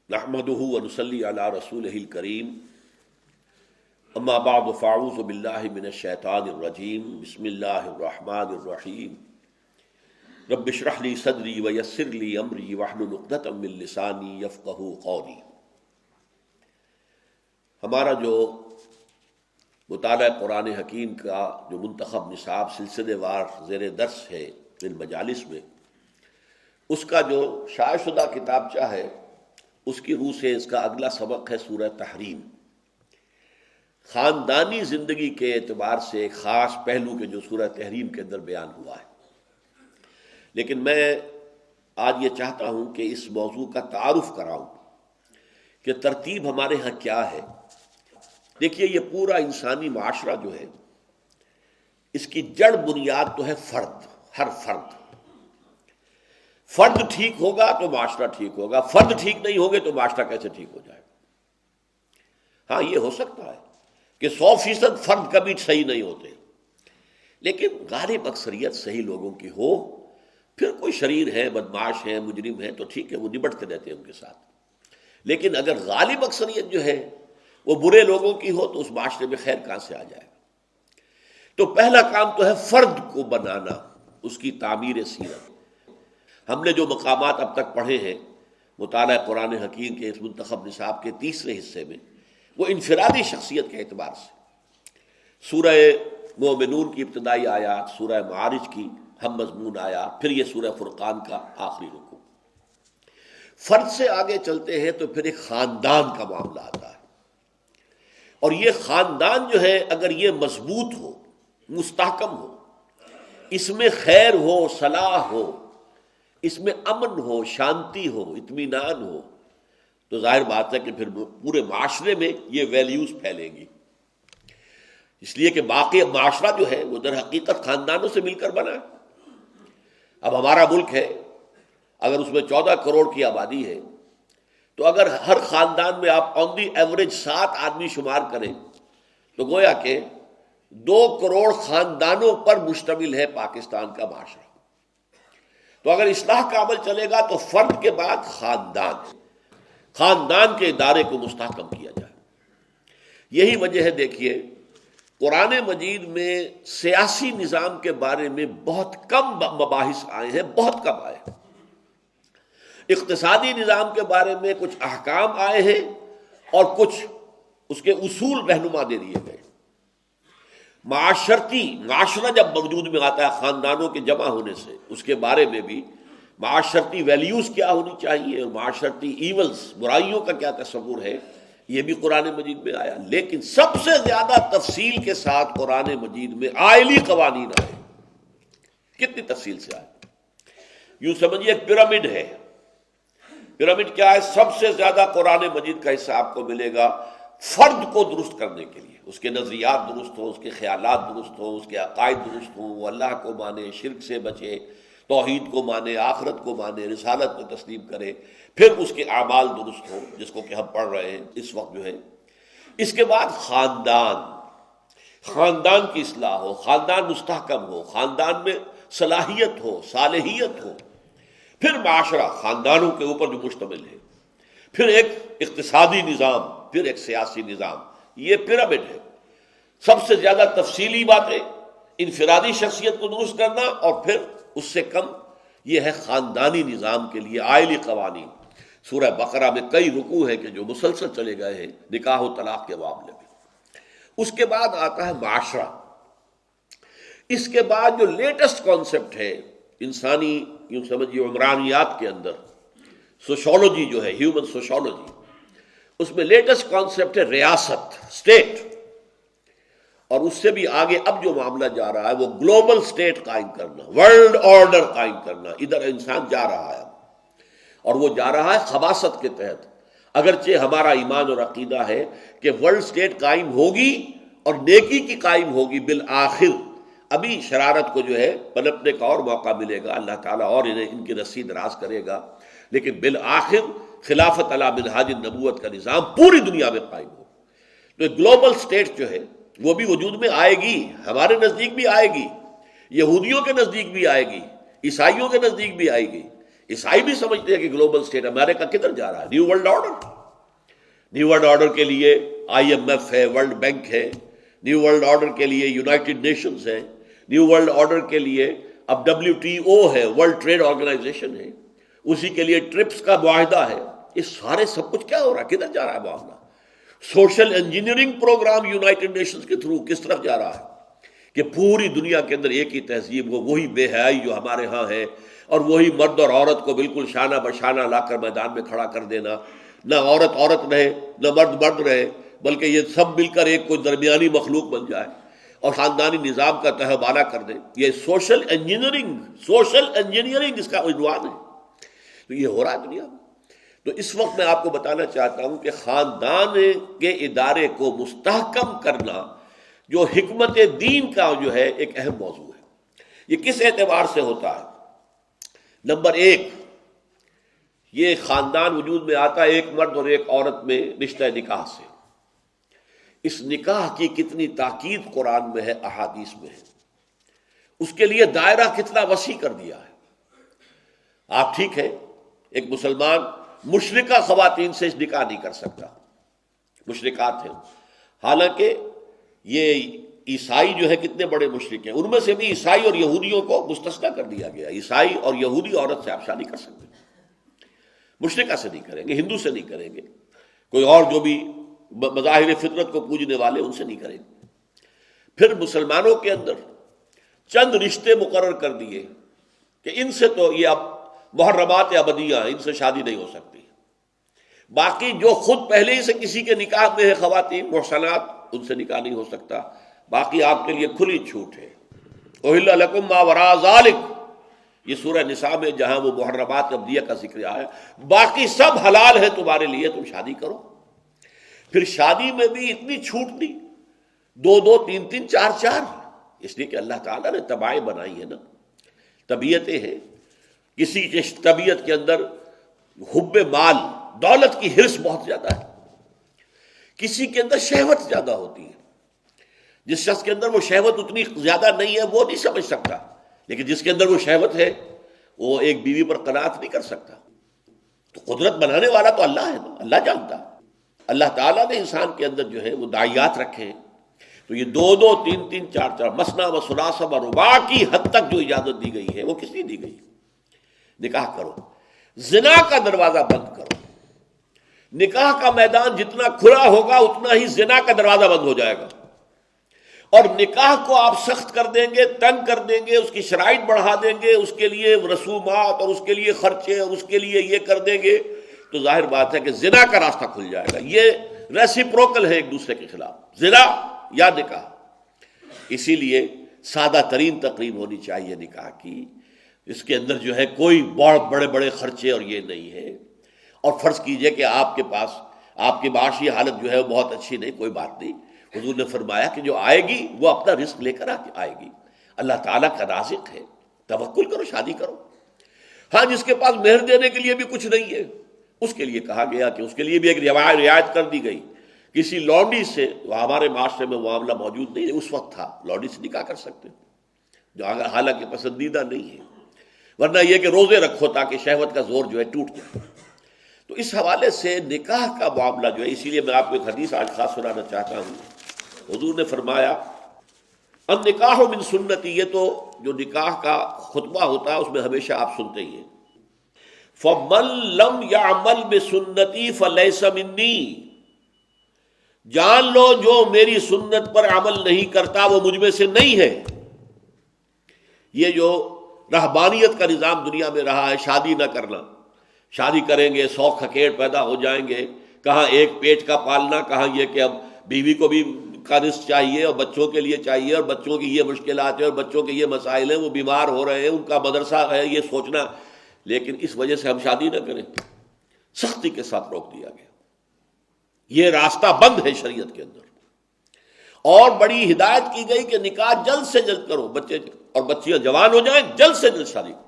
نحمده ونصلي على رسوله الكريم اما بعد فاعوذ بالله من الشیطان الرجیم بسم اللہ الرحمن الرحیم رب اشرح لي صدری ویسر لي امری واحلل عقدۃ من لسانی یفقهوا قولی۔ ہمارا جو مطالعہ قرآن حکیم کا جو منتخب نصاب سلسلے وار زیر درس ہے ان مجالس میں، اس کا جو شائع شدہ کتابچہ ہے، اس کی روح سے اس کا اگلا سبق ہے سورہ تحریم۔ خاندانی زندگی کے اعتبار سے ایک خاص پہلو کے جو سورہ تحریم کے اندر بیان ہوا ہے، لیکن میں آج یہ چاہتا ہوں کہ اس موضوع کا تعارف کراؤں کہ ترتیب ہمارے ہاں کیا ہے۔ دیکھیے، یہ پورا انسانی معاشرہ جو ہے، اس کی جڑ بنیاد تو ہے فرد، ہر فرد۔ فرد ٹھیک ہوگا تو معاشرہ ٹھیک ہوگا، فرد ٹھیک نہیں ہوگے تو معاشرہ کیسے ٹھیک ہو جائے گا؟ ہاں، یہ ہو سکتا ہے کہ 100% فرد کبھی صحیح نہیں ہوتے، لیکن غالب اکثریت صحیح لوگوں کی ہو، پھر کوئی شریر ہے، بدمعاش ہے، مجرم ہے، تو ٹھیک ہے، وہ نبٹتے رہتے ہیں ان کے ساتھ۔ لیکن اگر غالب اکثریت جو ہے وہ برے لوگوں کی ہو تو اس معاشرے میں خیر کہاں سے آ جائے گا؟ تو پہلا کام تو ہے فرد کو بنانا، اس کی تعمیر سیرت۔ ہم نے جو مقامات اب تک پڑھے ہیں مطالعہ قرآن حکیم کے اس منتخب نصاب کے تیسرے حصے میں، وہ انفرادی شخصیت کے اعتبار سے سورہ مومنون کی ابتدائی آیات، سورہ معارج کی ہم مضمون آیات، پھر یہ سورہ فرقان کا آخری رکوع۔ فرد سے آگے چلتے ہیں تو پھر ایک خاندان کا معاملہ آتا ہے، اور یہ خاندان جو ہے اگر یہ مضبوط ہو، مستحکم ہو، اس میں خیر ہو، صلاح ہو، اس میں امن ہو، شانتی ہو، اطمینان ہو، تو ظاہر بات ہے کہ پھر پورے معاشرے میں یہ ویلیوز پھیلیں گی۔ اس لیے کہ باقی معاشرہ جو ہے وہ در حقیقت خاندانوں سے مل کر بنا ہے۔ اب ہمارا ملک ہے، اگر اس میں 14 کروڑ کی آبادی ہے، تو اگر ہر خاندان میں آپ آن دی ایوریج 7 آدمی شمار کریں تو گویا کہ 2 کروڑ خاندانوں پر مشتمل ہے پاکستان کا معاشرہ۔ تو اگر اصلاح کا عمل چلے گا تو فرد کے بعد خاندان کے ادارے کو مستحکم کیا جائے۔ یہی وجہ ہے، دیکھیے، قرآن مجید میں سیاسی نظام کے بارے میں بہت کم مباحث آئے ہیں، بہت کم آئے ہیں۔ اقتصادی نظام کے بارے میں کچھ احکام آئے ہیں اور کچھ اس کے اصول رہنما دے دیے گئے۔ معاشرہ جب وجود میں آتا ہے خاندانوں کے جمع ہونے سے، اس کے بارے میں بھی معاشرتی ویلیوز کیا ہونی چاہیے، اور معاشرتی ایونز، برائیوں کا کیا تصور ہے، یہ بھی قرآن مجید میں آیا۔ لیکن سب سے زیادہ تفصیل کے ساتھ قرآن مجید میں آئلی قوانین آئے۔ کتنی تفصیل سے آئے؟ یوں سمجھیے ایک پیرامڈ ہے۔ پیرامڈ کیا ہے؟ سب سے زیادہ قرآن مجید کا حصہ آپ کو ملے گا فرد کو درست کرنے کے لیے، اس کے نظریات درست ہوں، اس کے خیالات درست ہوں، اس کے عقائد درست ہوں، وہ اللہ کو مانے، شرک سے بچے، توحید کو مانے، آخرت کو مانے، رسالت کو تسلیم کرے، پھر اس کے اعمال درست ہوں، جس کو کہ ہم پڑھ رہے ہیں اس وقت جو ہے۔ اس کے بعد خاندان کی اصلاح ہو، خاندان مستحکم ہو، خاندان میں صلاحیت ہو، صالحیت ہو، پھر معاشرہ خاندانوں کے اوپر جو مشتمل ہے، پھر ایک اقتصادی نظام، پھر ایک سیاسی نظام۔ یہ پیرامڈ ہے۔ سب سے زیادہ تفصیلی باتیں انفرادی شخصیت کو درست کرنا، اور پھر اس سے کم یہ ہے خاندانی نظام کے لیے آئلی قوانین۔ سورہ بقرہ میں کئی رکوع ہیں کہ جو مسلسل چلے گئے ہیں نکاح و طلاق کے معاملے میں۔ اس کے بعد آتا ہے معاشرہ۔ اس کے بعد جو لیٹسٹ کانسیپٹ ہے انسانی، یوں سمجھیے عمرانیات کے اندر، سوشولوجی جو ہے، ہیومن سوشولوجی، اس میں لیٹسٹ کانسیپٹ ہے ریاست، اسٹیٹ۔ اور اس سے بھی آگے اب جو معاملہ جا رہا ہے وہ گلوبل اسٹیٹ قائم کرنا، ورلڈ آرڈر قائم کرنا۔ ادھر انسان جا رہا ہے، اور وہ جا رہا ہے خباثت کے تحت۔ اگرچہ ہمارا ایمان اور عقیدہ ہے کہ ورلڈ اسٹیٹ قائم ہوگی اور نیکی کی قائم ہوگی بالآخر۔ ابھی شرارت کو جو ہے پنپنے کا اور موقع ملے گا، اللہ تعالیٰ اور ان کی رسی دراز کرے گا، لیکن بالآخر خلافت علی منہاج النبوت کا نظام پوری دنیا میں قائم ہو۔ تو ایک گلوبل اسٹیٹ جو ہے وہ بھی وجود میں آئے گی، ہمارے نزدیک بھی آئے گی، یہودیوں کے نزدیک بھی آئے گی، عیسائیوں کے نزدیک بھی آئے گی۔ عیسائی بھی سمجھتے ہیں کہ گلوبل اسٹیٹ امریکہ کدھر جا رہا ہے، new world order. New world order کے لیے IMF ہے، ورلڈ بینک ہے، نیو ورلڈ آرڈر کے لیے یونائٹڈ نیشنز ہے، نیو ورلڈ آرڈر کے لیے اب WTO ہے، ورلڈ ٹریڈ آرگنائزیشن ہے، اسی کے لیے ٹرپس کا معاہدہ ہے. یہ سارے سب کچھ کیا ہو رہا ہے، کدھر جا رہا ہے معاملہ؟ Social engineering programme United Nations کے تھرو کس طرف جا رہا ہے کہ پوری دنیا کے اندر ایک ہی تہذیب ہو، وہی بے حیائی جو ہمارے ہاں ہے، اور وہی مرد اور عورت کو بالکل شانہ بشانہ لا کر میدان میں کھڑا کر دینا. نہ عورت عورت رہے، نہ مرد مرد رہے، بلکہ یہ سب مل کر ایک کوئی درمیانی مخلوق بن جائے اور خاندانی نظام کا تہہ بالا کر دے. یہ سوشل انجینئرنگ اس کا عنوان ہے. تو یہ ہو رہا ہے دنیا میں. تو اس وقت میں آپ کو بتانا چاہتا ہوں کہ خاندان کے ادارے کو مستحکم کرنا جو حکمت دین کا جو ہے ایک اہم موضوع ہے. یہ کس اعتبار سے ہوتا ہے؟ نمبر ایک، یہ خاندان وجود میں آتا ہے ایک مرد اور ایک عورت میں رشتہ نکاح سے. اس نکاح کی کتنی تاکید قرآن میں ہے، احادیث میں ہے. اس کے لیے دائرہ کتنا وسیع کر دیا ہے. آپ ٹھیک ہے، ایک مسلمان مشرکہ خواتین سے نکاح نہیں کر سکتا، مشرکات ہیں. حالانکہ یہ عیسائی جو ہے کتنے بڑے مشرک ہیں، ان میں سے بھی عیسائی اور یہودیوں کو مستثنیٰ کر دیا گیا. عیسائی اور یہودی عورت سے آپ شادی کر سکتے ہیں، مشرکہ سے نہیں کریں گے، ہندو سے نہیں کریں گے، کوئی اور جو بھی مظاہر فطرت کو پوجنے والے ان سے نہیں کریں گے. پھر مسلمانوں کے اندر چند رشتے مقرر کر دیے کہ ان سے تو یہ اب محرمات ابدیہ ہیں، ان سے شادی نہیں ہو سکتی. باقی جو خود پہلے ہی سے کسی کے نکاح میں ہے خواتین محسنات، ان سے نکاح نہیں ہو سکتا. باقی آپ کے لیے کھلی چھوٹ ہے. احل لکم ما وراء ذالک، یہ سورہ نساء میں جہاں وہ محرمات ابدیہ کا ذکر آیا، باقی سب حلال ہے تمہارے لیے، تم شادی کرو. پھر شادی میں بھی اتنی چھوٹ نہیں، دو دو تین تین چار چار، اس لیے کہ اللہ تعالیٰ نے طبائع بنائی ہے نا، طبیعتیں ہیں. کسی کی طبیعت کے اندر حب مال، دولت کی حرص بہت زیادہ ہے، کسی کے اندر شہوت زیادہ ہوتی ہے. جس شخص کے اندر وہ شہوت اتنی زیادہ نہیں ہے وہ نہیں سمجھ سکتا، لیکن جس کے اندر وہ شہوت ہے وہ ایک بیوی پر قناعت نہیں کر سکتا. تو قدرت بنانے والا تو اللہ ہے نا، اللہ جانتا. اللہ تعالیٰ نے انسان کے اندر جو ہے وہ داعیات رکھے ہیں. تو یہ دو دو تین تین چار چار، مثنا و ثلاث و رباع کی حد تک جو اجازت دی گئی ہے وہ کس لیے دی گئی؟ نکاح کرو، زنا کا دروازہ بند کرو. نکاح کا میدان جتنا کھلا ہوگا اتنا ہی زنا کا دروازہ بند ہو جائے گا. اور نکاح کو آپ سخت کر دیں گے، تنگ کر دیں گے، اس کی شرائط بڑھا دیں گے، اس کے لیے رسومات اور اس کے لیے خرچے اور اس کے لیے یہ کر دیں گے، تو ظاہر بات ہے کہ زنا کا راستہ کھل جائے گا. یہ ریسیپروکل ہے ایک دوسرے کے خلاف، زنا یا نکاح. اسی لیے سادہ ترین تقریب ہونی چاہیے نکاح کی. اس کے اندر جو ہے کوئی بڑے بڑے خرچے اور یہ نہیں ہے. اور فرض کیجئے کہ آپ کے پاس آپ کی معاشی حالت جو ہے وہ بہت اچھی نہیں، کوئی بات نہیں. حضور نے فرمایا کہ جو آئے گی وہ اپنا رزق لے کر آئے گی، اللہ تعالیٰ کا رازق ہے، توکل کرو، شادی کرو. ہاں جس کے پاس مہر دینے کے لیے بھی کچھ نہیں ہے، اس کے لیے کہا گیا کہ اس کے لیے بھی ایک رعایت کر دی گئی. کسی لونڈی سے، ہمارے معاشرے میں معاملہ موجود نہیں ہے، اس وقت تھا، لونڈی سے نکاح کر سکتے جو حالانکہ پسندیدہ نہیں ہے، ورنہ یہ کہ روزے رکھو تاکہ شہوت کا زور جو ہے ٹوٹ جائے. تو اس حوالے سے نکاح کا معاملہ جو ہے، اسی لیے میں آپ کو ایک حدیث آج خاص سنانا چاہتا ہوں. حضور نے فرمایا النکاح من سنتی، یہ تو جو نکاح کا خطبہ ہوتا ہے اس میں ہمیشہ آپ سنتے ہی ہیں، فمن لم یعمل بسنتی فلیس منی، جان لو جو میری سنت پر عمل نہیں کرتا وہ مجھ میں سے نہیں ہے. یہ جو رہبانیت کا نظام دنیا میں رہا ہے، شادی نہ کرنا، شادی کریں گے 100 کھکیڑ پیدا ہو جائیں گے، کہاں ایک پیٹ کا پالنا، کہاں یہ کہ اب بیوی کو بھی کا رزق چاہیے اور بچوں کے لیے چاہیے، اور بچوں کی یہ مشکلات ہیں اور بچوں کے یہ مسائل ہیں، وہ بیمار ہو رہے ہیں، ان کا مدرسہ ہے، یہ سوچنا. لیکن اس وجہ سے ہم شادی نہ کریں، سختی کے ساتھ روک دیا گیا. یہ راستہ بند ہے شریعت کے اندر. اور بڑی ہدایت کی گئی کہ نکاح جلد سے جلد کرو، بچے اور بچیاں جوان ہو جائیں جلد سے جلد شادی کرو،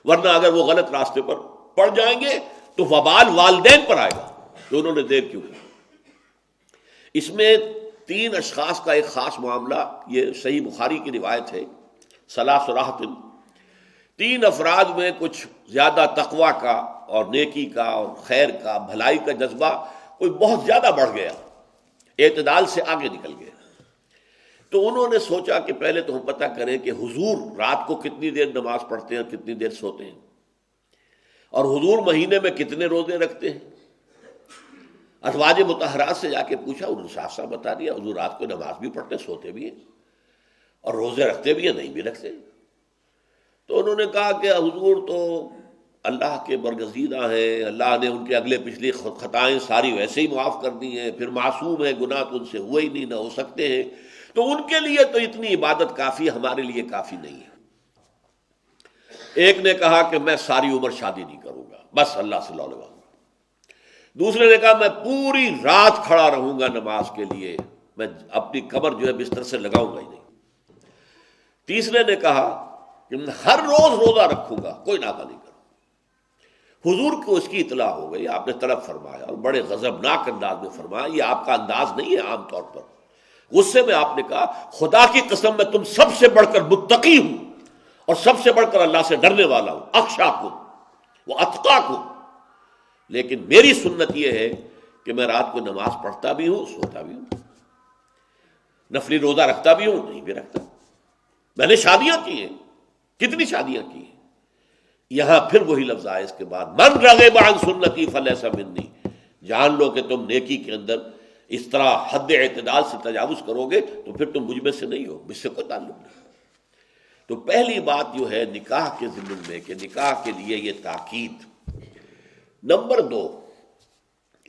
ورنہ اگر وہ غلط راستے پر پڑ جائیں گے تو وبال والدین پر آئے گا کہ انہوں نے دیر کیوں کی. اس میں 3 اشخاص کا ایک خاص معاملہ، یہ صحیح بخاری کی روایت ہے، ثلاث راحت، 3 افراد میں کچھ زیادہ تقویٰ کا اور نیکی کا اور خیر کا بھلائی کا جذبہ کوئی بہت زیادہ بڑھ گیا، اعتدال سے آگے نکل گیا۔ تو انہوں نے سوچا کہ پہلے تو ہم پتہ کریں کہ حضور رات کو کتنی دیر نماز پڑھتے ہیں اور کتنی دیر سوتے ہیں، اور حضور مہینے میں کتنے روزے رکھتے ہیں۔ ازواج مطہرات سے جا کے پوچھا، انہوں نے صاف صاف بتا دیا حضور رات کو نماز بھی پڑھتے ہیں، سوتے بھی ہیں، اور روزے رکھتے بھی ہیں، نہیں بھی رکھتے۔ تو انہوں نے کہا کہ حضور تو اللہ کے برگزیدہ ہیں، اللہ نے ان کے اگلے پچھلی خطائیں ساری ویسے ہی معاف کر دی ہیں، پھر معصوم ہیں، گناہ تو ان سے ہوئے ہی نہیں، نہ ہو سکتے ہیں، تو ان کے لیے تو اتنی عبادت کافی ہے، ہمارے لیے کافی نہیں ہے۔ ایک نے کہا کہ میں ساری عمر شادی نہیں کروں گا، بس اللہ سے لو لگاؤں گا۔ دوسرے نے کہا میں پوری رات کھڑا رہوں گا نماز کے لیے، میں اپنی کمر جو ہے بستر سے لگاؤں گا ہی نہیں۔ تیسرے نے کہا کہ میں ہر روز روزہ رکھوں گا، کوئی نافع نہیں کروں۔ حضور کو اس کی اطلاع ہو گئی، آپ نے طلب فرمایا اور بڑے غضبناک انداز میں فرمایا، یہ آپ کا انداز نہیں ہے عام طور پر۔ غصے میں آپ نے کہا خدا کی قسم میں تم سب سے بڑھ کر متقی ہوں اور سب سے بڑھ کر اللہ سے ڈرنے والا ہوں، اخشاکم و اتقاکم، لیکن میری سنت یہ ہے کہ میں رات کو نماز پڑھتا بھی ہوں، سوتا بھی ہوں، نفلی روزہ رکھتا بھی ہوں، نہیں بھی رکھتا۔ میں نے شادیاں کی ہیں، کتنی شادیاں کی ہیں۔ یہاں پھر وہی لفظ آئے اس کے بعد، من رغب عن سنتی فلیس منی، جان لو کہ تم نیکی کے اندر اس طرح حد اعتدال سے تجاوز کرو گے تو پھر تم مجھ میں سے نہیں ہو، مجھ سے کوئی تعلق نہیں۔ تو پہلی بات جو ہے نکاح کے ضمن میں کہ نکاح کے لیے یہ تاکید۔ نمبر 2،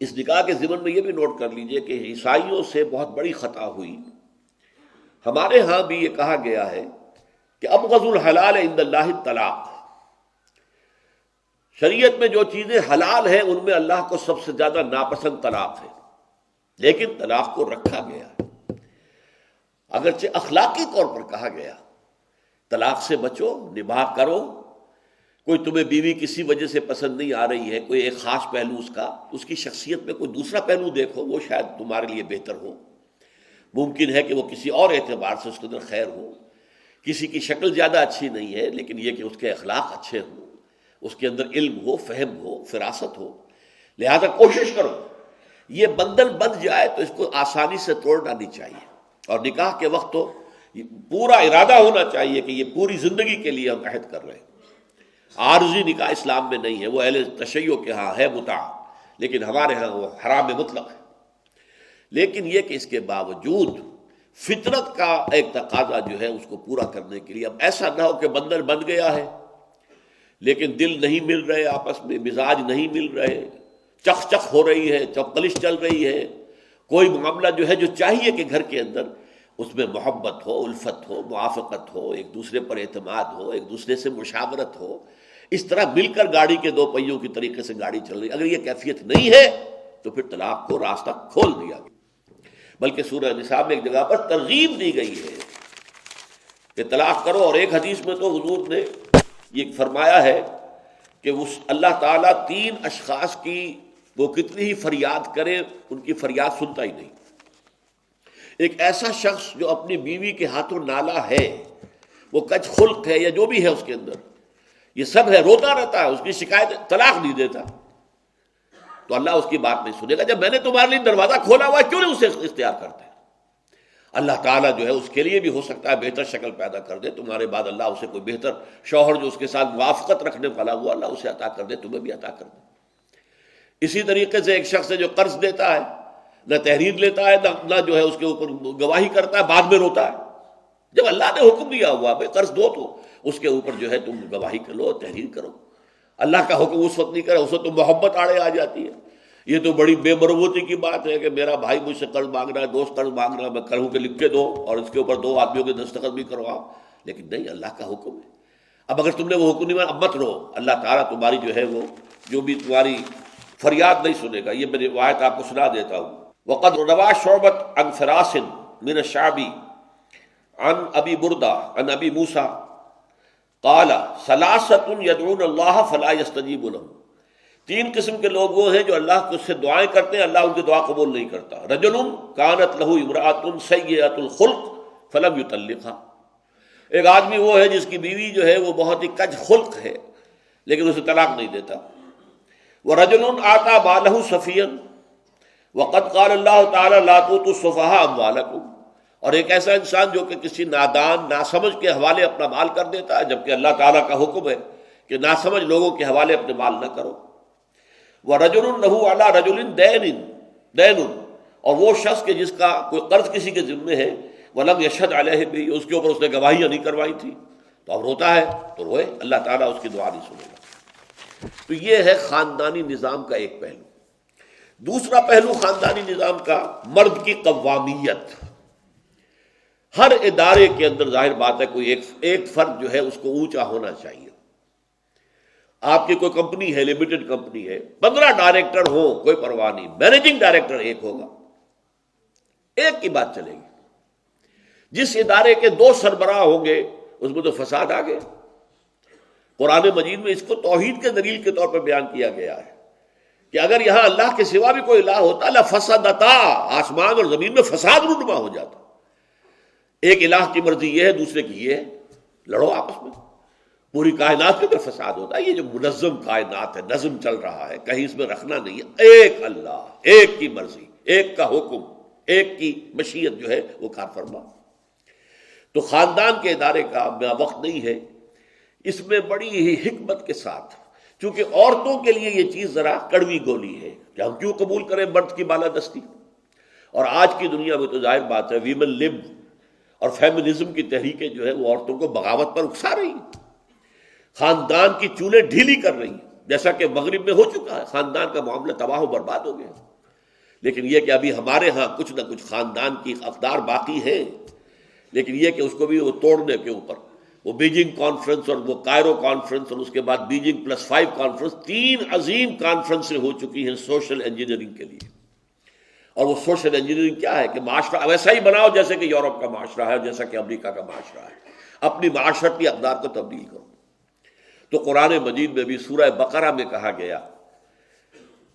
اس نکاح کے ضمن میں یہ بھی نوٹ کر لیجئے کہ عیسائیوں سے بہت بڑی خطا ہوئی۔ ہمارے ہاں بھی یہ کہا گیا ہے کہ ابغض الحلال عند اللہ الطلاق، شریعت میں جو چیزیں حلال ہیں ان میں اللہ کو سب سے زیادہ ناپسند طلاق ہے، لیکن طلاق کو رکھا گیا ہے، اگرچہ اخلاقی طور پر کہا گیا طلاق سے بچو، نباہ کرو۔ کوئی تمہیں بیوی کسی وجہ سے پسند نہیں آ رہی ہے، کوئی ایک خاص پہلو اس کی شخصیت میں کوئی دوسرا پہلو دیکھو، وہ شاید تمہارے لیے بہتر ہو، ممکن ہے کہ وہ کسی اور اعتبار سے اس کے اندر خیر ہو، کسی کی شکل زیادہ اچھی نہیں ہے لیکن یہ کہ اس کے اخلاق اچھے ہوں، اس کے اندر علم ہو، فہم ہو، فراست ہو، لہذا کوشش کرو۔ یہ بندھن بندھ جائے تو اس کو آسانی سے توڑنا نہیں چاہیے، اور نکاح کے وقت تو پورا ارادہ ہونا چاہیے کہ یہ پوری زندگی کے لیے ہم عہد کر رہے ہیں۔ عارضی نکاح اسلام میں نہیں ہے، وہ اہل تشیع کے ہاں ہے متع، لیکن ہمارے ہاں وہ حرام مطلق ہے۔ لیکن یہ کہ اس کے باوجود فطرت کا ایک تقاضا جو ہے اس کو پورا کرنے کے لیے، اب ایسا نہ ہو کہ بندھن بن گیا ہے لیکن دل نہیں مل رہے، آپس میں مزاج نہیں مل رہے، چخ چخ ہو رہی ہے، چپقلش چل رہی ہے، کوئی معاملہ جو ہے جو چاہیے کہ گھر کے اندر اس میں محبت ہو، الفت ہو، موافقت ہو، ایک دوسرے پر اعتماد ہو، ایک دوسرے سے مشاورت ہو، اس طرح مل کر گاڑی کے 2 پہیوں کی طریقے سے گاڑی چل رہی ہے، اگر یہ کیفیت نہیں ہے تو پھر طلاق کو راستہ کھول دیا گیا۔ بلکہ سورہ نساء میں ایک جگہ پر ترغیب دی گئی ہے کہ طلاق کرو، اور ایک حدیث میں تو حضور نے یہ فرمایا ہے کہ اس اللہ تعالیٰ 3 اشخاص کی وہ کتنی ہی فریاد کرے ان کی فریاد سنتا ہی نہیں۔ ایک ایسا شخص جو اپنی بیوی کے ہاتھوں نالا ہے، وہ کج خلق ہے یا جو بھی ہے اس کے اندر، یہ سب ہے، روتا رہتا ہے، اس کی شکایت، طلاق نہیں دیتا، تو اللہ اس کی بات نہیں سنے گا۔ جب میں نے تمہارے لیے دروازہ کھولا ہوا ہے کیوں نہیں اسے اختیار کرتے؟ اللہ تعالیٰ جو ہے اس کے لیے بھی ہو سکتا ہے بہتر شکل پیدا کر دے، تمہارے بعد اللہ اسے کوئی بہتر شوہر جو اس کے ساتھ موافقت رکھنے والا ہوا اللہ اسے عطا کر دے، تمہیں بھی عطا کر دے۔ اسی طریقے سے ایک شخص ہے جو قرض دیتا ہے، نہ تحریر لیتا ہے، نہ جو ہے اس کے اوپر گواہی کرتا ہے، بعد میں روتا ہے۔ جب اللہ نے حکم دیا ہوا بھائی قرض دو تو اس کے اوپر جو ہے تم گواہی کرو، تحریر کرو، اللہ کا حکم اس وقت نہیں کرے، اس وقت تو محبت آڑے آ جاتی ہے۔ یہ تو بڑی بے مروتی کی بات ہے کہ میرا بھائی مجھ سے قرض مانگ رہا ہے، دوست قرض مانگ رہا ہے، میں کہوں کہ لکھ کے دو اور اس کے اوپر 2 آدمیوں کے دستخط بھی کرواؤ، لیکن نہیں، اللہ کا حکم ہے۔ اب اگر تم نے وہ حکم نہیں مانا، اب مت رو، اللہ تعالیٰ تمہاری جو ہے وہ جو بھی تمہاری فریاد نہیں سنے گا۔ یہ میں روایت آپ کو سنا دیتا ہوں۔ وقد روا شعبۃ عن فراس من الشعبی عن ابی بردہ عن ابی موسیٰ قال ثلاثۃ یدعون اللہ فلا یستجیب لهم، 3 قسم کے لوگ وہ ہیں جو اللہ کو سے دعائیں کرتے ہیں، اللہ ان کی دعا قبول نہیں کرتا۔ رجل کانت له امرأۃ سیئۃ الخلق فلم یطلقها، ایک آدمی وہ ہے جس کی بیوی جو ہے وہ بہت ہی کج خلق ہے لیکن اسے طلاق نہیں دیتا. وَرَجُلٌ آتَىٰ مَالَهُ سَفِيًّا وَقَدْ قَالَ اللَّهُ تَعَالَىٰ لَا تُؤْتُوا السُّفَهَاءَ أَمْوَالَكُمْ. اور ایک ایسا انسان جو کہ کسی نادان ناسمجھ کے حوالے اپنا مال کر دیتا ہے، جبکہ اللہ تعالیٰ کا حکم ہے کہ ناسمجھ لوگوں کے حوالے اپنے مال نہ کرو. وَرَجُلٌ لَهُ عَلَىٰ رَجُلٍ دَيْنٌ. اور وہ شخص کہ جس کا کوئی قرض کسی کے ذمے ہے، وَلَمْ يَشْهَدْ عَلَيْهِ بِهِ، اس کے اوپر اس نے گواہیاں نہیں کروائی تھی، تو اب روتا ہے تو روئے، اللہ تعالیٰ اس کی دعا نہیں سنے گا. تو یہ ہے خاندانی نظام کا ایک پہلو. دوسرا پہلو خاندانی نظام کا مرد کی قوامیت. ہر ادارے کے اندر ظاہر بات ہے کوئی ایک فرد جو ہے اس کو اونچا ہونا چاہیے. آپ کی کوئی کمپنی ہے، لمیٹڈ کمپنی ہے، 15 ڈائریکٹر ہوں کوئی پرواہ نہیں، مینیجنگ ڈائریکٹر ایک ہوگا، ایک کی بات چلے گی. جس ادارے کے 2 سربراہ ہوں گے اس میں تو فساد آ گیا. قرآن مجید میں اس کو توحید کے دلیل کے طور پر بیان کیا گیا ہے کہ اگر یہاں اللہ کے سوا بھی کوئی الہ ہوتا لفسدتا، آسمان اور زمین میں فساد رونما ہو جاتا. ایک الہ کی مرضی یہ ہے، دوسرے کی یہ ہے، لڑو آپس میں. پوری کائنات کے اندر فساد ہوتا ہے. یہ جو منظم کائنات ہے، نظم چل رہا ہے، کہیں اس میں رکھنا نہیں ہے. ایک اللہ، ایک کی مرضی، ایک کا حکم، ایک کی مشیت جو ہے وہ کار فرما. تو خاندان کے ادارے کا وقت نہیں ہے. اس میں بڑی ہی حکمت کے ساتھ، چونکہ عورتوں کے لیے یہ چیز ذرا کڑوی گولی ہے کہ ہم کیوں قبول کریں مرد کی بالادستی. اور آج کی دنیا میں تو ظاہر بات ہے ویمن لب اور فیمنزم کی تحریکیں جو ہے وہ عورتوں کو بغاوت پر اکسا رہی ہیں، خاندان کی چولیں ڈھیلی کر رہی ہیں، جیسا کہ مغرب میں ہو چکا ہے. خاندان کا معاملہ تباہ و برباد ہو گیا. لیکن یہ کہ ابھی ہمارے ہاں کچھ نہ کچھ خاندان کی اقدار باقی ہے، لیکن یہ کہ اس کو بھی وہ توڑنے کے اوپر وہ بیجنگ کانفرنس اور وہ کائرو کانفرنس اور اس کے بعد بیجنگ +5 کانفرنس، 3 عظیم کانفرنسیں ہو چکی ہیں سوشل انجینئرنگ کے لیے. اور وہ سوشل انجینئرنگ کیا ہے کہ معاشرہ ویسا ہی بناؤ جیسے کہ یورپ کا معاشرہ ہے، جیسا کہ امریکہ کا معاشرہ ہے. اپنی معاشرتی اقدار کو تبدیل کرو. تو قرآن مجید میں بھی سورہ بقرہ میں کہا گیا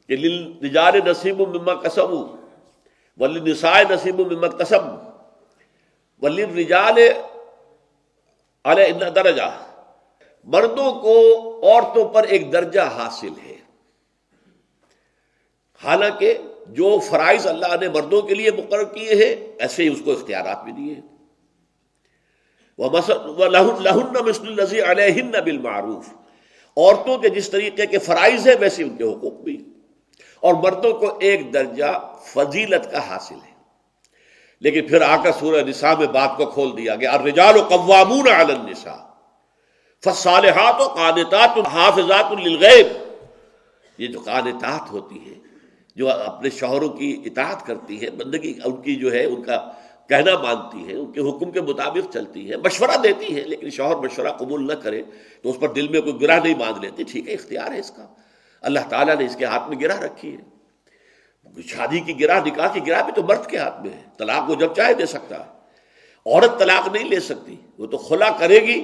کہ للرجال نصیب مما کسبوا وللنساء نصیب مما اکتسبن وللرجال علیہن درجہ. مردوں کو عورتوں پر ایک درجہ حاصل ہے. حالانکہ جو فرائض اللہ نے مردوں کے لیے مقرر کیے ہیں ایسے ہی اس کو اختیارات بھی دیے ہیں. وَلَهُنَّ مِثْلُ الَّذِي عَلَيْهِنَّ بِالْمَعْرُوفِ. عورتوں کے جس طریقے کے فرائض ہیں ویسے ان کے حقوق بھی، اور مردوں کو ایک درجہ فضیلت کا حاصل ہے. لیکن پھر آ کر سورہ نساء میں بات کو کھول دیا گیا الرجال قوامون علی النساء فالصالحات قانتات حافظات للغیب. یہ جو قانتات ہوتی ہیں، جو اپنے شوہروں کی اطاعت کرتی ہیں، بندگی ان کی جو ہے ان کا کہنا مانتی ہیں، ان کے حکم کے مطابق چلتی ہیں، مشورہ دیتی ہیں، لیکن شوہر مشورہ قبول نہ کرے تو اس پر دل میں کوئی گرہ نہیں باندھ لیتی. ٹھیک ہے، اختیار ہے اس کا، اللہ تعالیٰ نے اس کے ہاتھ میں گرہ رکھی ہے. شادی کی گرہ، نکاح کی گرہ بھی تو مرد کے ہاتھ میں ہے. طلاق وہ جب چاہے دے سکتا ہے. عورت طلاق نہیں لے سکتی، وہ تو خلا کرے گی،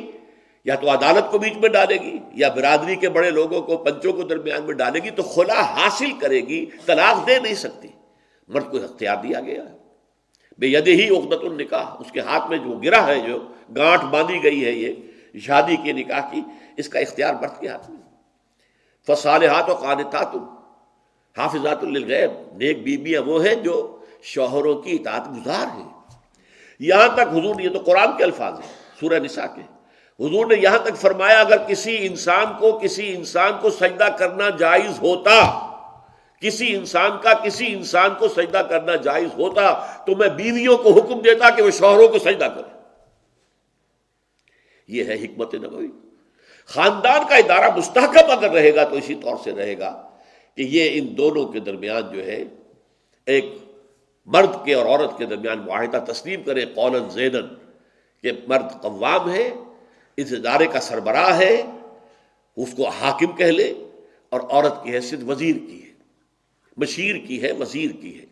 یا تو عدالت کو بیچ میں ڈالے گی یا برادری کے بڑے لوگوں کو، پنچوں کو درمیان میں ڈالے گی، تو خلا حاصل کرے گی، طلاق دے نہیں سکتی. مرد کو اختیار دیا گیا ہے. بے یدہ ہی عقدۃ النکاح، اس کے ہاتھ میں جو گرہ ہے، جو گانٹھ باندھی گئی ہے یہ شادی کے نکاح کی، اس کا اختیار مرد کے ہاتھ میں. فالصالحات قانتات حافظات للغیب. نیک بیویاں وہ ہیں جو شوہروں کی اطاعت گزار ہیں. یہاں تک حضور، یہ تو قرآن کے الفاظ ہیں سورہ نساء کے، حضور نے یہاں تک فرمایا اگر کسی انسان کو سجدہ کرنا جائز ہوتا، کسی انسان کو سجدہ کرنا جائز ہوتا تو میں بیویوں کو حکم دیتا کہ وہ شوہروں کو سجدہ کریں. یہ ہے حکمت نبوی. خاندان کا ادارہ مستحکم اگر رہے گا تو اسی طور سے رہے گا کہ یہ ان دونوں کے درمیان جو ہے ایک مرد کے اور عورت کے درمیان معاہدہ تسلیم کرے قولاً زیداً کہ مرد قوام ہے، اس ادارے کا سربراہ ہے، اس کو حاکم کہہ لے، اور عورت کی حیثیت وزیر کی ہے، مشیر کی ہے، وزیر کی ہے.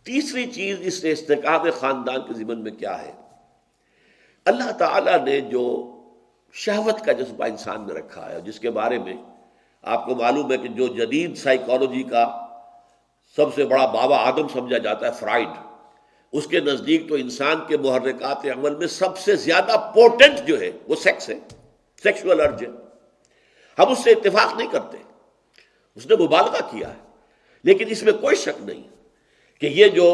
تیسری چیز اس استحکام خاندان کے ضمن میں کیا ہے؟ اللہ تعالیٰ نے جو شہوت کا جذبہ انسان میں رکھا ہے، جس کے بارے میں آپ کو معلوم ہے کہ جو جدید سائیکالوجی کا سب سے بڑا بابا آدم سمجھا جاتا ہے فرائڈ، اس کے نزدیک تو انسان کے محرکات عمل میں سب سے زیادہ پوٹنٹ جو ہے وہ سیکس ہے، سیکشول ارج ہے۔ ہم اس سے اتفاق نہیں کرتے، اس نے مبالغہ کیا ہے، لیکن اس میں کوئی شک نہیں کہ یہ جو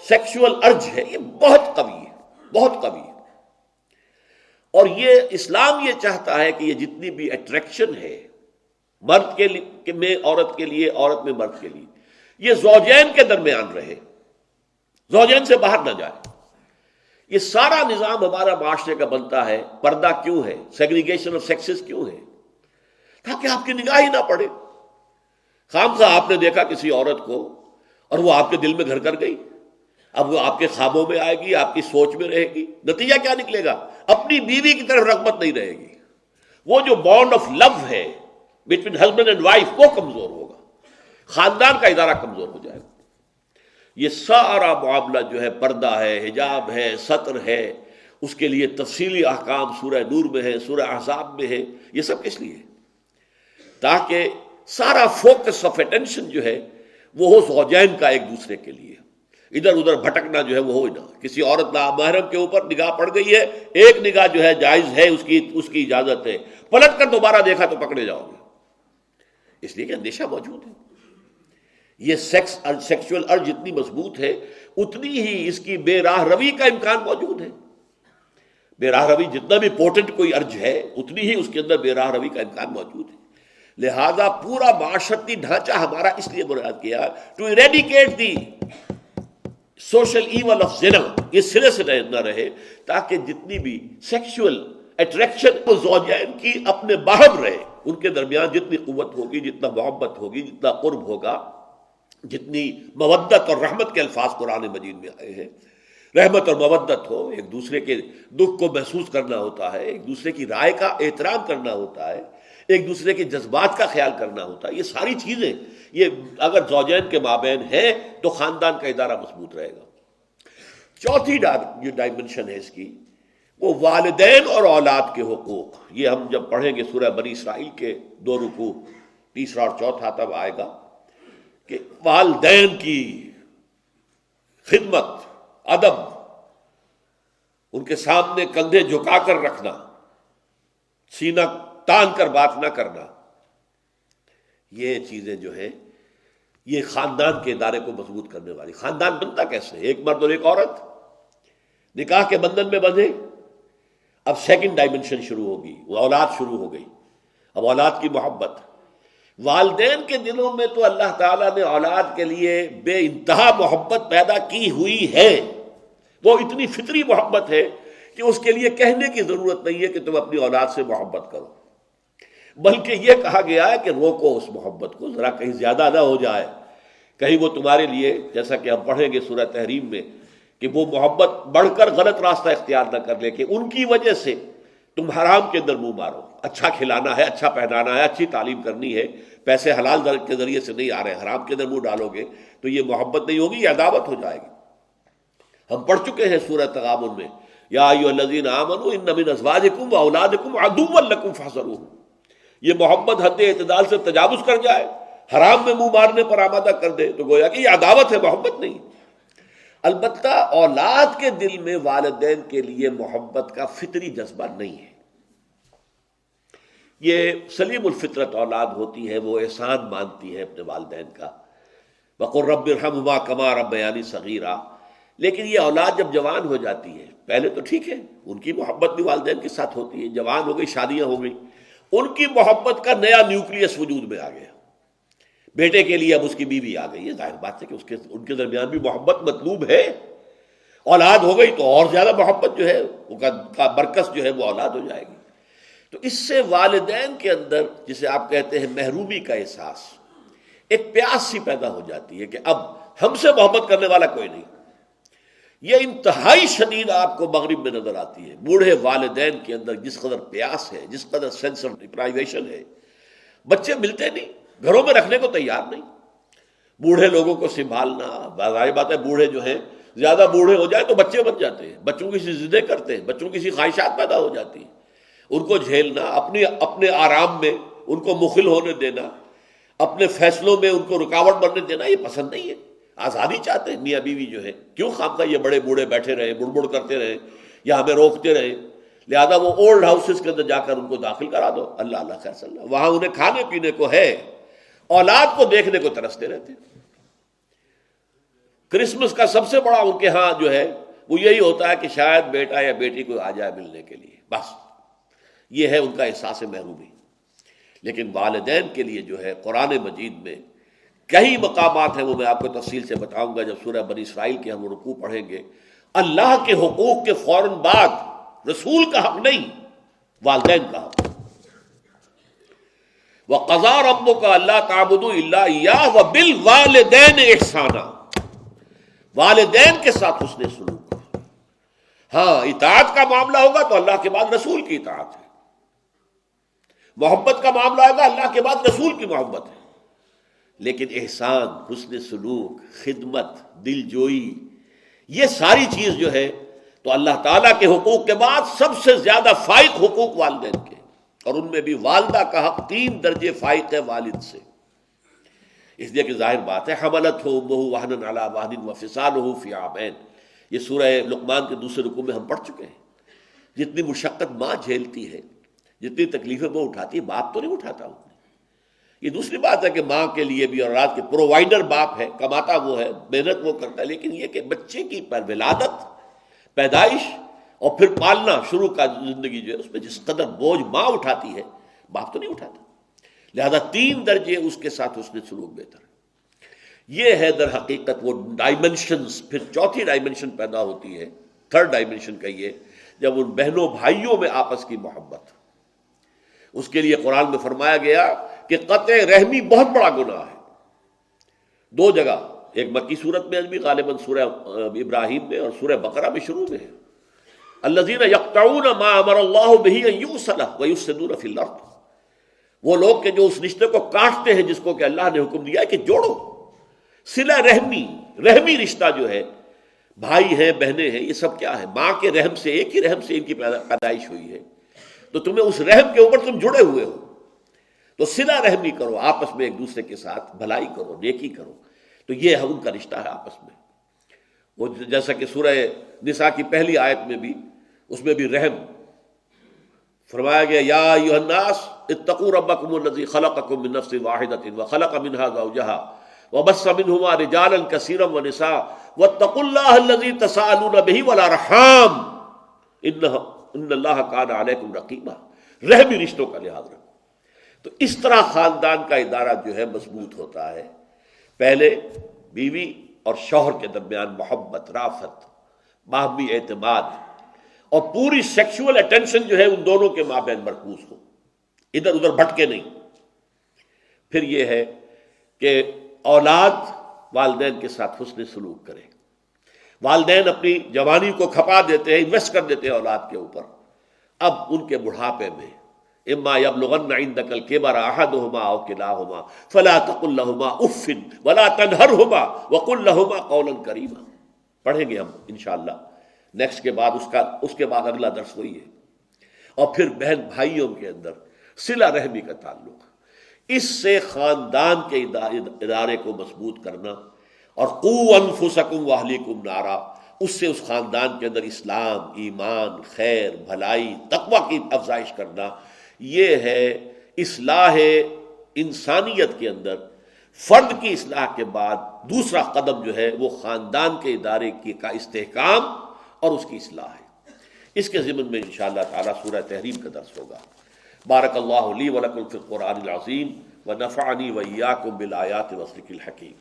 سیکشول ارج ہے یہ بہت قوی ہے، بہت قوی ہے۔ اور یہ اسلام یہ چاہتا ہے کہ یہ جتنی بھی اٹریکشن ہے مرد کے میں عورت کے لیے، عورت میں مرد کے لیے، یہ زوجین کے درمیان رہے، زوجین سے باہر نہ جائے۔ یہ سارا نظام ہمارا معاشرے کا بنتا ہے، پردہ کیوں ہے، سیگریگیشن آف سیکسز کیوں ہے؟ تاکہ آپ کی نگاہ ہی نہ پڑے۔ خامخواہ آپ نے دیکھا کسی عورت کو اور وہ آپ کے دل میں گھر کر گئی، اب وہ آپ کے خوابوں میں آئے گی، آپ کی سوچ میں رہے گی، نتیجہ کیا نکلے گا؟ اپنی بیوی کی طرف رغبت نہیں رہے گی، وہ جو بانڈ آف لو ہے بٹوین ہسبینڈ اینڈ وائف وہ کمزور ہوگا، خاندان کا ادارہ کمزور ہو جائے گا۔ یہ سارا معاملہ جو ہے پردہ ہے، حجاب ہے، ستر ہے، اس کے لیے تفصیلی احکام سورہ نور میں ہے، سورہ احزاب میں ہے۔ یہ سب کس لیے؟ تاکہ سارا فوکس آف اٹینشن جو ہے وہ ہو زوجین کا ایک دوسرے کے لیے، ادھر ادھر بھٹکنا جو ہے وہ ہو نہ۔ کسی عورت نامحرم کے اوپر نگاہ پڑ گئی ہے، ایک نگاہ جو ہے جائز ہے، اس کی اجازت ہے، پلٹ کر دوبارہ دیکھا تو پکڑے جاؤ گے، اس لیے کہ اندیشہ موجود ہے۔ یہ سیکشول ارج جتنی مضبوط ہے اتنی ہی اس کی بے راہ روی کا امکان موجود ہے۔ بے راہ روی جتنا بھی پوٹنٹ کوئی ارج ہے اتنی ہی اس کے اندر بے راہ روی کا امکان موجود ہے۔ لہذا پورا معاشرتی ڈھانچہ ہمارا اس لیے بنیاد کیا to eradicate the social evil of زنا، یہ سرے سے نہ رہے، تاکہ جتنی بھی سیکشول اٹریکشن وہ زوجین کی اپنے باہم رہے، ان کے درمیان جتنی قوت ہوگی، جتنا محبت ہوگی، جتنا قرب ہوگا، جتنی مودت اور رحمت کے الفاظ قرآن مجید میں آئے ہیں، رحمت اور مودت ہو، ایک دوسرے کے دکھ کو محسوس کرنا ہوتا ہے، ایک دوسرے کی رائے کا احترام کرنا ہوتا ہے، ایک دوسرے کے جذبات کا خیال کرنا ہوتا ہے، یہ ساری چیزیں یہ اگر زوجین کے مابین ہیں تو خاندان کا ادارہ مضبوط رہے گا۔ چوتھی جو ڈائمنشن ہے اس کی وہ والدین اور اولاد کے حقوق۔ یہ ہم جب پڑھیں گے سورہ بنی اسرائیل کے 2 رکوع، تیسرا اور چوتھا، تب آئے گا کہ والدین کی خدمت، ادب، ان کے سامنے کندھے جھکا کر رکھنا، سینہ تان کر بات نہ کرنا، یہ چیزیں جو ہے یہ خاندان کے ادارے کو مضبوط کرنے والی۔ خاندان بنتا کیسے؟ ایک مرد اور ایک عورت نکاح کے بندھن میں بندھے۔ اب سیکنڈ ڈائمنشن شروع ہوگی، وہ اولاد شروع ہو گئی۔ اب اولاد کی محبت، والدین کے دلوں میں تو اللہ تعالیٰ نے اولاد کے لیے بے انتہا محبت پیدا کی ہوئی ہے، وہ اتنی فطری محبت ہے کہ اس کے لیے کہنے کی ضرورت نہیں ہے کہ تم اپنی اولاد سے محبت کرو، بلکہ یہ کہا گیا ہے کہ روکو اس محبت کو، ذرا کہیں زیادہ نہ ہو جائے، کہیں وہ تمہارے لیے، جیسا کہ ہم پڑھیں گے سورہ تحریم میں، کہ وہ محبت بڑھ کر غلط راستہ اختیار نہ کر لے کہ ان کی وجہ سے تم حرام کے اندر منہ مارو۔ اچھا کھلانا ہے، اچھا پہنانا ہے، اچھی تعلیم کرنی ہے، پیسے حلال کے ذریعے سے نہیں آ رہے، حرام کے اندر منہ ڈالو گے تو یہ محبت نہیں ہوگی، یہ عداوت ہو جائے گی۔ ہم پڑھ چکے ہیں سورہ تغابن میں، یا ایھا الذین آمنوا ان من ازواجکم واولادکم عدوا لکم فاحذروہم۔ یہ محبت حد اعتدال سے تجاوز کر جائے، حرام میں منہ مارنے پر آمادہ کر دے تو گویا کہ یہ عداوت ہے، محبت نہیں۔ البتہ اولاد کے دل میں والدین کے لیے محبت کا فطری جذبہ نہیں ہے۔ یہ سلیم الفطرت اولاد ہوتی ہے، وہ احسان مانتی ہے اپنے والدین کا، وقل رب ارحمہما کما ربیانی صغیرا۔ لیکن یہ اولاد جب جوان ہو جاتی ہے، پہلے تو ٹھیک ہے ان کی محبت بھی والدین کے ساتھ ہوتی ہے، جوان ہو گئی، شادیاں ہو گئی، ان کی محبت کا نیا نیوکلیس وجود میں آ گیا۔ بیٹے کے لیے اب اس کی بیوی آ گئی ہے، ظاہر بات ہے کہ ان کے درمیان بھی محبت مطلوب ہے۔ اولاد ہو گئی تو اور زیادہ محبت جو ہے کا برکس جو ہے وہ اولاد ہو جائے گی۔ تو اس سے والدین کے اندر، جسے آپ کہتے ہیں محرومی کا احساس، ایک پیاس سی پیدا ہو جاتی ہے کہ اب ہم سے محبت کرنے والا کوئی نہیں۔ یہ انتہائی شدید آپ کو مغرب میں نظر آتی ہے۔ بوڑھے والدین کے اندر جس قدر پیاس ہے، جس قدر سینس آف ڈپرائیویشن ہے، بچے ملتے نہیں، گھروں میں رکھنے کو تیار نہیں۔ بوڑھے لوگوں کو سنبھالنا، ظاہر بات ہے بوڑھے جو ہیں زیادہ بوڑھے ہو جائے تو بچے بن جاتے ہیں، بچوں کی سی ضدیں کرتے ہیں، بچوں کی سی خواہشات پیدا ہو جاتی ہیں، ان کو جھیلنا، اپنے آرام میں ان کو مخل ہونے دینا، اپنے فیصلوں میں ان کو رکاوٹ بننے دینا، یہ پسند نہیں ہے۔ آزادی چاہتے ہیں میاں بیوی جو ہے، کیوں خامخواہ یہ بڑے بوڑھے بیٹھے رہے، بڑ بڑ کرتے رہے یا ہمیں روکتے رہے؟ لہذا وہ اولڈ ہاؤسز کے اندر جا کر ان کو داخل کرا دو، اللہ اللہ خیر صلی اللہ، وہاں انہیں کھانے پینے کو ہے، اولاد کو دیکھنے کو ترستے رہتے ہیں۔ کرسمس کا سب سے بڑا ان کے ہاں جو ہے وہ یہی ہوتا ہے کہ شاید بیٹا یا بیٹی کو آ جائے ملنے کے لیے، بس یہ ہے ان کا احساس محرومی۔ لیکن والدین کے لیے جو ہے قرآن مجید میں کئی مقامات ہیں، وہ میں آپ کو تفصیل سے بتاؤں گا جب سورہ بنی اسرائیل کے ہم رکوع پڑھیں گے۔ اللہ کے حقوق کے فوراً بعد رسول کا حق نہیں، والدین کا حق۔ وَقَضَىٰ رَبُّكَ أَلَّا تَعْبُدُوا إِلَّا إِيَّاهُ وَبِالْوَالِدَيْنِ إِحْسَانًا، والدین کے ساتھ حسن سلوک۔ ہاں اطاعت کا معاملہ ہوگا تو اللہ کے بعد رسول کی اطاعت ہے، محبت کا معاملہ ہوگا اللہ کے بعد رسول کی محبت ہے، لیکن احسان، حسن سلوک، خدمت، دل جوئی، یہ ساری چیز جو ہے تو اللہ تعالیٰ کے حقوق کے بعد سب سے زیادہ فائق حقوق والدین کے، اور ان میں بھی والدہ کا حق 3 درجے فائق ہے والد سے، اس لیے کہ ظاہر بات ہے حملتہ امہ وہنا علی وہن وفصالہ فی عامین، یہ سورہ لقمان کے دوسرے رکوع میں ہم پڑھ چکے ہیں۔ جتنی مشقت ماں جھیلتی ہے، جتنی تکلیفیں وہ اٹھاتی ہے، باپ تو نہیں اٹھاتا اتنی۔ یہ دوسری بات ہے کہ ماں کے لیے بھی اولاد کے پرووائڈر باپ ہے، کماتا وہ ہے، محنت وہ کرتا ہے، لیکن یہ کہ بچے کی ولادت، پیدائش اور پھر پالنا شروع کا زندگی جو ہے اس میں جس قدر بوجھ ماں اٹھاتی ہے باپ تو نہیں اٹھاتا، لہذا 3 درجے اس کے ساتھ اس نے سلوک بہتر ہے۔ یہ ہے در حقیقت وہ ڈائمنشنز۔ پھر چوتھی ڈائمنشن پیدا ہوتی ہے، 3rd ڈائمنشن کا یہ، جب ان بہنوں بھائیوں میں آپس کی محبت، اس کے لیے قرآن میں فرمایا گیا کہ قطع رحمی بہت بڑا گناہ ہے، 2 جگہ، ایک مکی صورت میں بھی غالباً سورہ ابراہیم میں اور سورہ بقرہ میں شروع میں ہے، الذین یقطعون ما امر اللہ بہ ان یوصل ویفسدون فی الارض، وہ لوگ کہ جو اس رشتے کو کاٹتے ہیں جس کو کہ اللہ نے حکم دیا ہے کہ جوڑو۔ صلہ رحمی رشتہ جو ہے، بھائی ہیں بہنیں ہیں، یہ سب کیا ہے؟ ماں کے رحم سے، ایک ہی رحم سے ان کی پیدائش ہوئی ہے، تو تمہیں اس رحم کے اوپر تم جڑے ہوئے ہو، تو صلہ رحمی کرو، آپس میں ایک دوسرے کے ساتھ بھلائی کرو، نیکی کرو، تو یہ ان کا رشتہ ہے آپس میں۔ وہ جیسا کہ سورہ نساء کی پہلی آیت میں بھی، اس میں بھی رحم فرمایا گیا، یا ایھا الناس اتقوا ربکم الذی خلقکم من نفس واحدۃ وخلق منها زوجها وبث منهما رجالا كثيرا ونساء واتقوا الله الذي تساءلون به والارحام ان اللہ کان علیکم رقیبا، رحمی رشتوں کا لحاظ رکھو۔ تو اس طرح خاندان کا ادارہ جو ہے مضبوط ہوتا ہے، پہلے بیوی اور شوہر کے درمیان محبت، رافت، باہمی اعتماد، اور پوری سیکشول اٹینشن جو ہے ان دونوں کے مابین مرکوز ہو، ادھر ادھر بھٹکے نہیں۔ پھر یہ ہے کہ اولاد والدین کے ساتھ حسن سلوک کرے۔ والدین اپنی جوانی کو کھپا دیتے ہیں، انویسٹ کر دیتے ہیں اولاد کے اوپر، اب ان کے بڑھاپے میں اما یبلغن عندک الکبر احدہما او کلاہما فلا تقل لہما اف ولا تنہرہما وقل لہما قولا کریما، پڑھیں گے ہم انشاءاللہ نیکسٹ کے بعد، اس کے بعد اگلا درس وہی ہے۔ اور پھر بہن بھائیوں کے اندر صلہ رحمی کا تعلق، اس سے خاندان کے ادارے کو مضبوط کرنا، اور قوا انفسکم واہلیکم نارا، اس سے اس خاندان کے اندر اسلام، ایمان، خیر، بھلائی، تقوی کی افزائش کرنا، یہ ہے اصلاح انسانیت کے اندر فرد کی اصلاح کے بعد دوسرا قدم جو ہے وہ خاندان کے ادارے کا استحکام اور اس کی اصلاح ہے۔ اس کے ضمن میں انشاءاللہ تعالی سورہ تحریم کا درس ہوگا۔ بارک اللہ لی ولکم فی القرآن العظیم ونفعنی وإیاکم بالآیات والذکر الحکیم۔